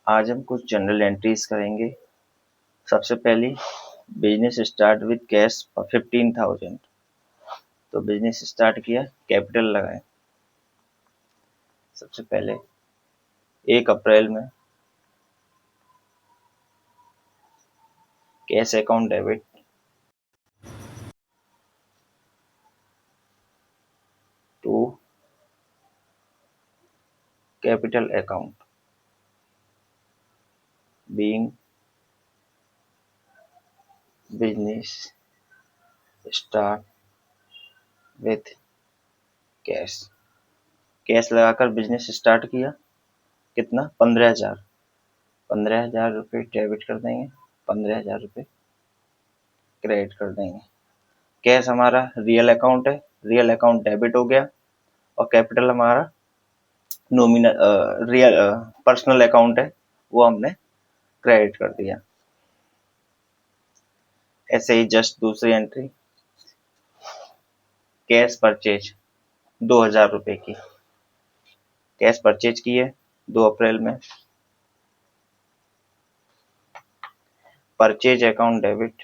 आज हम कुछ जनरल एंट्रीज करेंगे। सबसे पहली, बिजनेस स्टार्ट विद कैश 15,000। तो बिजनेस स्टार्ट किया, कैपिटल लगाए। सबसे पहले 1 अप्रैल में cash account debit to capital account being business start with cash. Cash लगाकर बिजनेस स्टार्ट किया। कितना? 15,000। 15,000 रुपये डेबिट कर देंगे, 15,000 रुपये क्रेडिट कर देंगे। कैश हमारा रियल अकाउंट है, रियल अकाउंट डेबिट हो गया। और कैपिटल हमारा नॉमिनल रियल पर्सनल अकाउंट है, वो हमने क्रेडिट कर दिया। ऐसे ही जस्ट दूसरी एंट्री, कैश परचेज 2,000 रुपये की। कैश परचेज की है 2 अप्रैल में। Purchase account debit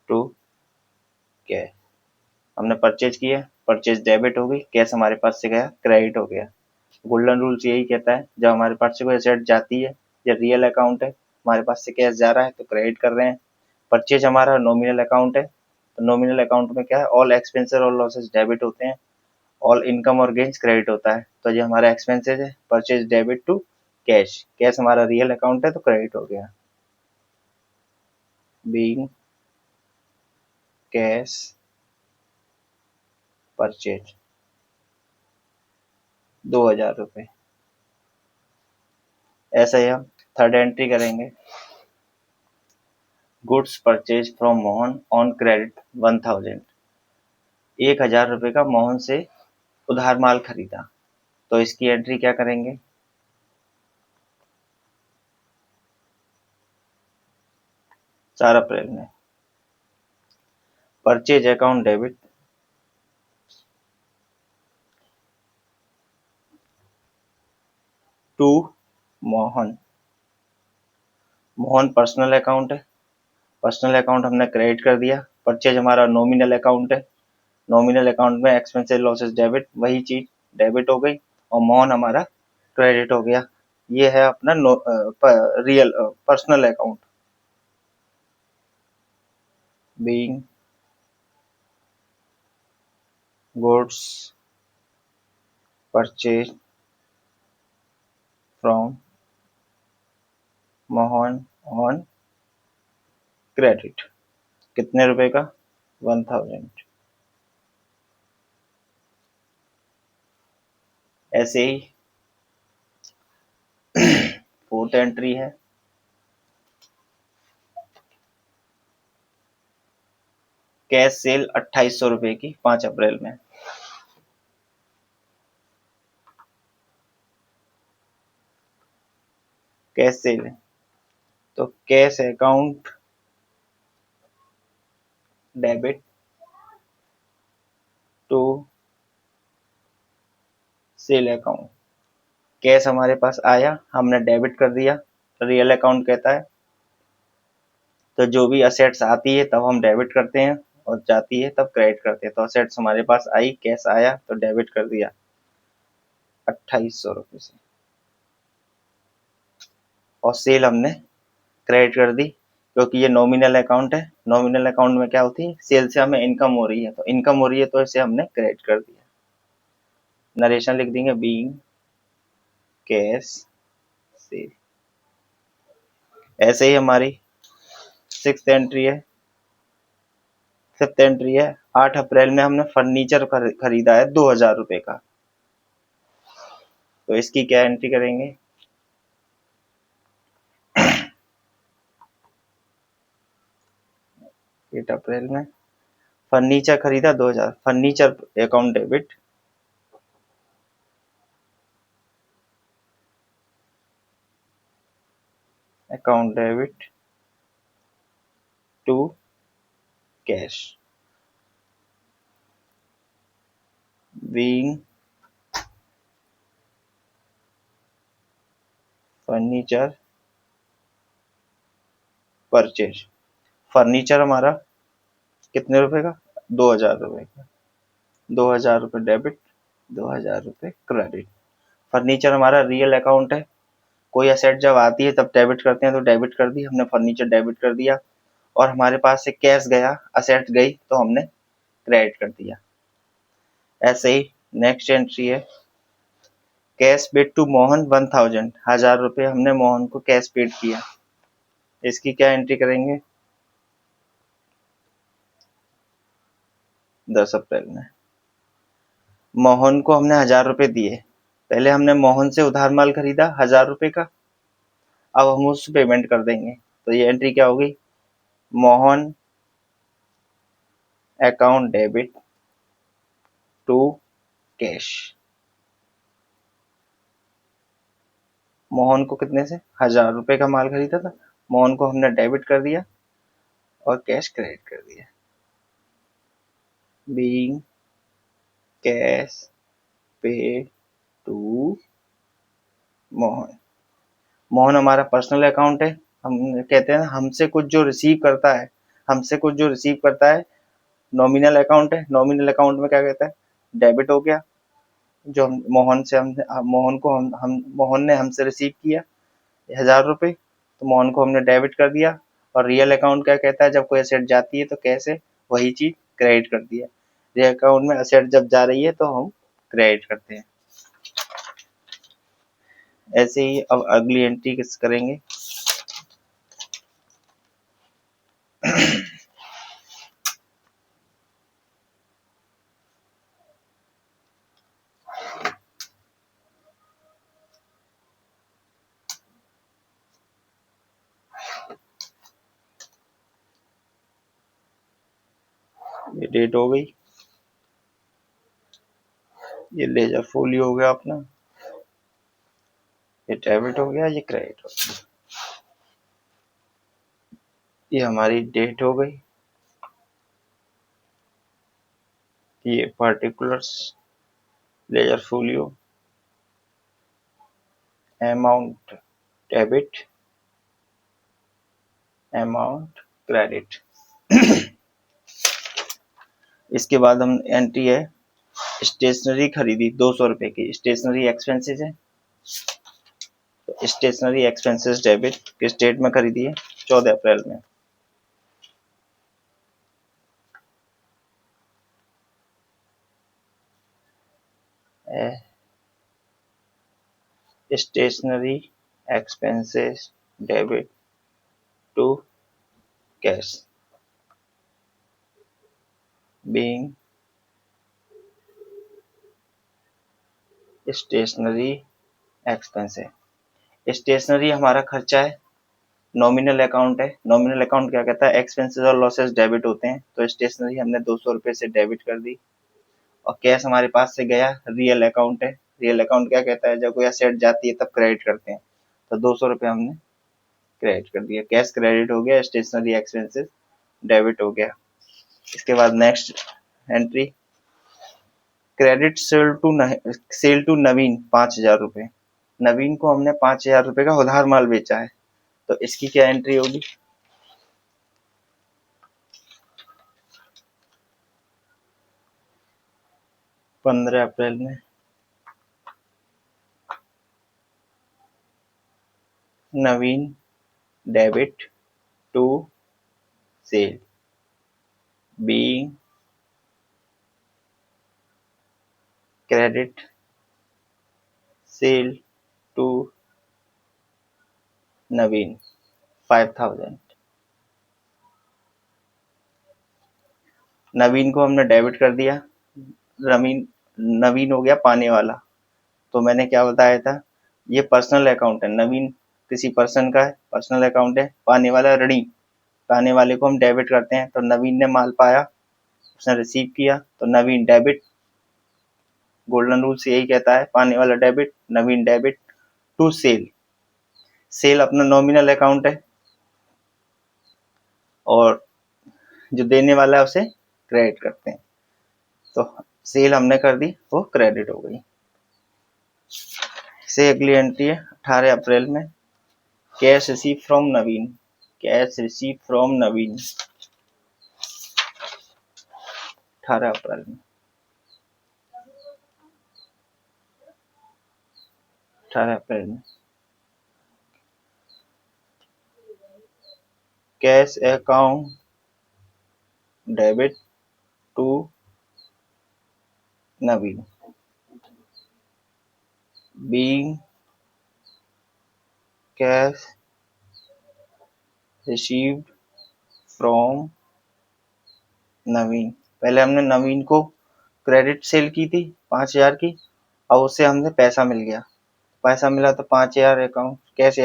to cash. हमने परचेज किया, परचेज डेबिट हो गई, कैश हमारे पास से गया, क्रेडिट हो गया। गोल्डन रूल्स यही कहता है, जब हमारे पास से कोई एसेट जाती है या रियल अकाउंट है, हमारे पास से कैश जा रहा है तो क्रेडिट कर रहे हैं। परचेज हमारा नॉमिनल अकाउंट है, तो नॉमिनल अकाउंट में क्या है, ऑल एक्सपेंसेस और लॉसेस डेबिट होते हैं, ऑल इनकम और गेन्स क्रेडिट होता है। तो ये हमारा एक्सपेंसेस है, purchase debit to cash. Cash हमारा रियल अकाउंट है तो क्रेडिट हो गया। बीइंग कैश परचेज 2,000 रुपये। ऐसा ही हम थर्ड एंट्री करेंगे, goods purchase from Mohan on credit 1,000। 1,000 रुपये का मोहन से उधार माल खरीदा। तो इसकी एंट्री क्या करेंगे, 4 अप्रैल में purchase account debit to Mohan. Mohan personal account है, पर्सनल अकाउंट हमने क्रेडिट कर दिया। परचेज हमारा नॉमिनल अकाउंट है, नॉमिनल अकाउंट में एक्सपेंसेस लॉसेस डेबिट, वही चीज डेबिट हो गई और मोहन हमारा क्रेडिट हो गया। ये है अपना real personal account. Being goods purchase from Mohan on credit. कितने रुपए का? 1,000। ऐसे ही फोर्थ एंट्री है, कैश सेल 2,800 रुपए की 5 अप्रैल में। कैश सेल है तो cash account debit to sale account. Cash हमारे पास आया, हमने डेबिट कर दिया, रियल अकाउंट कहता है। तो जो भी असेट्स आती है तब हम डेबिट करते हैं और जाती है तब क्रेडिट करते हैं। तो असेट्स हमारे पास आई, कैश आया तो डेबिट कर दिया 2,800 रुपये से। और सेल हमने क्रेडिट कर दी, क्योंकि ये नॉमिनल अकाउंट है। नॉमिनल अकाउंट में क्या होती है, सेल से हमें इनकम हो रही है, तो इनकम हो रही है तो इसे हमने क्रेडिट कर दिया। नरेशन लिख देंगे, बीइंग कैश सेल। ऐसे ही हमारी सिक्स्थ एंट्री है, फिफ्थ एंट्री है, 8 अप्रैल में हमने फर्नीचर खरीदा है 2,000 रुपए का। तो इसकी क्या एंट्री करेंगे, 8 अप्रैल में फर्नीचर खरीदा 2,000, furniture account debit to cash. Being furniture purchase. Furniture हमारा कितने रुपए का? 2,000 रुपए का। 2,000 रुपये डेबिट, 2,000 रुपये क्रेडिट। फर्नीचर हमारा रियल अकाउंट है। कोई एसेट जब आती है तब डेबिट करते हैं, तो डेबिट कर दी हमने, फर्नीचर डेबिट कर दिया। और हमारे पास से कैश गया, असेट गई, तो हमने क्रेडिट कर दिया। ऐसे ही नेक्स्ट एंट्री है कैश पेड टू मोहन 1,000। 1,000 रुपये हमने मोहन को कैश पेड किया। इसकी क्या एंट्री करेंगे? 10 अप्रैल में। मोहन को हमने 1,000 रुपये दिए। पहले हमने मोहन से उधार माल खरीदा 1,000 रुपये का, अब हम उससे पेमेंट कर देंगे। तो ये एंट्री क्या होगी? Mohan account debit to cash. Mohan को कितने से? 1,000 रुपये का माल खरीदा था, मोहन को हमने डेबिट कर दिया और कैश क्रेडिट कर दिया। बीइंग कैश पे टू मोहन। मोहन हमारा पर्सनल अकाउंट है। हम कहते हैं हमसे कुछ जो रिसीव करता है, हमसे कुछ जो रिसीव करता है नॉमिनल अकाउंट है। नॉमिनल अकाउंट में क्या कहता है? डेबिट हो गया। जो मोहन से मोहन को मोहन ने हमसे रिसीव किया 1,000 रुपये, तो मोहन को हमने डेबिट कर दिया। और रियल अकाउंट क्या कहता है? जब कोई असेट जाती है तो कैसे वही चीज क्रेडिट कर दिया। रियल अकाउंट में असेट जब जा रही है तो हम क्रेडिट करते हैं। ऐसे ही अब अगली एंट्री किस करेंगे? ये डेट हो गई, ये लेजर फोलियो हो गया अपना, ये डेबिट हो गया, ये क्रेडिट हो गया। ये हमारी डेट हो गई, ये particulars, ledger folio, amount debit, amount credit. इसके बाद हम एंट्री है स्टेशनरी खरीदी 200 रुपए की, स्टेशनरी एक्सपेंसेस है। तो स्टेशनरी एक्सपेंसेस डेबिट किस डेट में खरीदी है? 14 अप्रैल में। Stationery expenses debit to cash being stationery expense है। स्टेशनरी हमारा खर्चा है, नॉमिनल अकाउंट है। नॉमिनल अकाउंट क्या कहता है? एक्सपेंसेस और लॉसेस डेबिट होते हैं। तो स्टेशनरी हमने 200 रुपये से डेबिट कर दी। और कैश हमारे पास से गया, रियल अकाउंट है। रियल अकाउंट क्या कहता है? जब कोई असेट जाती है तब क्रेडिट करते हैं। तो 200 रुपये हमने क्रेडिट कर दिया। कैश क्रेडिट हो गया, स्टेशनरी एक्सपेंसेस डेबिट हो गया। इसके बाद next entry credit sale to Naveen 5,000 रुपये। नवीन को हमने 5,000 रुपये का उधार माल बेचा है। तो इसकी क्या एंट्री होगी? 15 अप्रैल में। Naveen debit to sale being credit sale to Naveen 5,000। Naveen को हमने डेबिट कर दिया। नवीन नवीन हो गया पाने वाला। तो मैंने क्या बताया था? ये पर्सनल अकाउंट है। नवीन किसी पर्सन का है, पर्सनल अकाउंट है। पाने वाला ऋणी, पाने वाले को हम डेबिट करते हैं। तो नवीन ने माल पाया, उसने रिसीव किया, तो नवीन डेबिट। गोल्डन रूल से यही कहता है, पाने वाला debit, Navin debit to sale. Sale अपना नॉमिनल अकाउंट है और जो देने वाला है उसे क्रेडिट करते हैं। तो सेल हमने कर दी, वो क्रेडिट हो गई। से अगली एंट्री है 18 अप्रैल में। Cash receive from Naveen, cash receive from Naveen 18 April में, 18 अप्रैल में। Cash account debit to Naveen being cash received from Naveen. पहले हमने नवीन को क्रेडिट सेल की थी 5,000 की, और उससे हमने पैसा मिल गया, पैसा मिला तो 5,000 account cash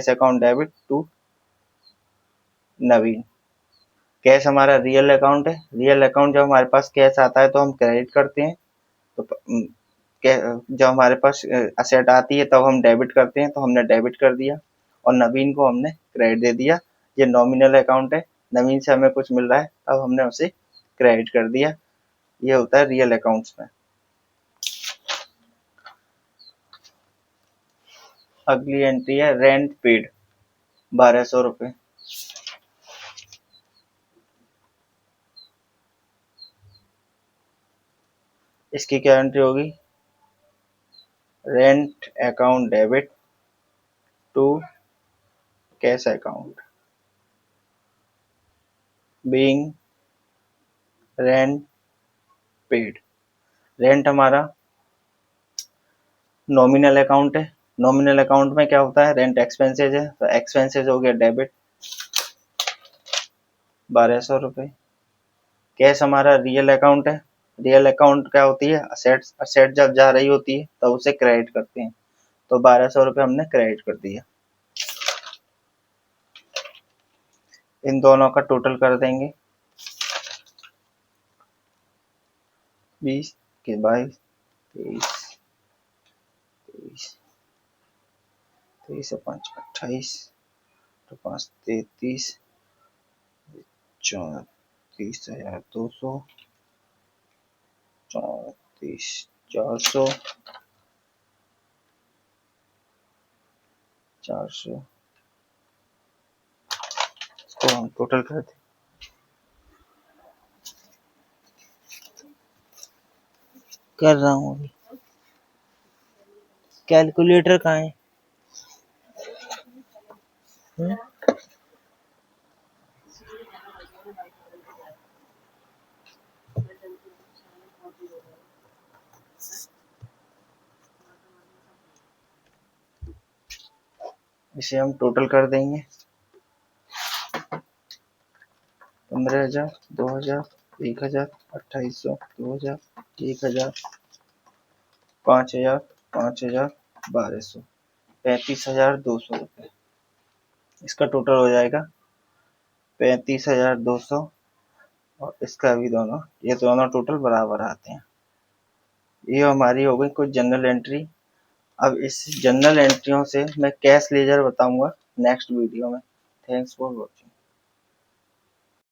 account debit to Navin. Cash हमारा रियल अकाउंट है, रियल अकाउंट जब हमारे पास कैश आता है तो हम क्रेडिट करते हैं, तो जब हमारे पास असेट आती है तब हम डेबिट करते हैं, तो हमने डेबिट कर दिया, और नवीन को हमने क्रेडिट दे दिया। ये नॉमिनल अकाउंट है, नवीन से हमें कुछ मिल रहा है, अब हमने उसे क्रेडिट कर दिया। ये होता है रियल अकाउंट्स में। अगली एंट्री है रेंट पेड 1200 रुपये। इसकी क्या एंट्री होगी? Rent account debit to cash account being rent paid. Rent हमारा नॉमिनल अकाउंट है, नॉमिनल अकाउंट में क्या होता है? रेंट एक्सपेंसेज है, तो एक्सपेंसेज हो गया डेबिट 1200 रुपये। कैश हमारा रियल अकाउंट है, रियल अकाउंट क्या होती है? असेट्स, असेट जब जा रही होती है तो उसे क्रेडिट करते हैं, तो 1200 रुपये हमने क्रेडिट कर दिया। इन दोनों का टोटल कर देंगे, 20 के 22, 23, 23, 23 और 5 28, तो 5 33, 34,200, 34,400, 400, इसको हम टोटल कर दें। कर रहा हूँ अभी, कैलकुलेटर कहाँ है? इसे हम टोटल कर देंगे, 15,000, 2,000, 1,000, 2,800, 2,000, 1,000, 5,000, 5,000, 1,200, 35,200 रुपये। इसका टोटल हो जाएगा 35,200, और इसका भी दोनों, ये दोनों टोटल बराबर आते हैं। ये हमारी हो गई कुछ जनरल एंट्री। अब इस जनरल एंट्रियों से मैं कैश लेजर बताऊंगा नेक्स्ट वीडियो में। Thanks for watching.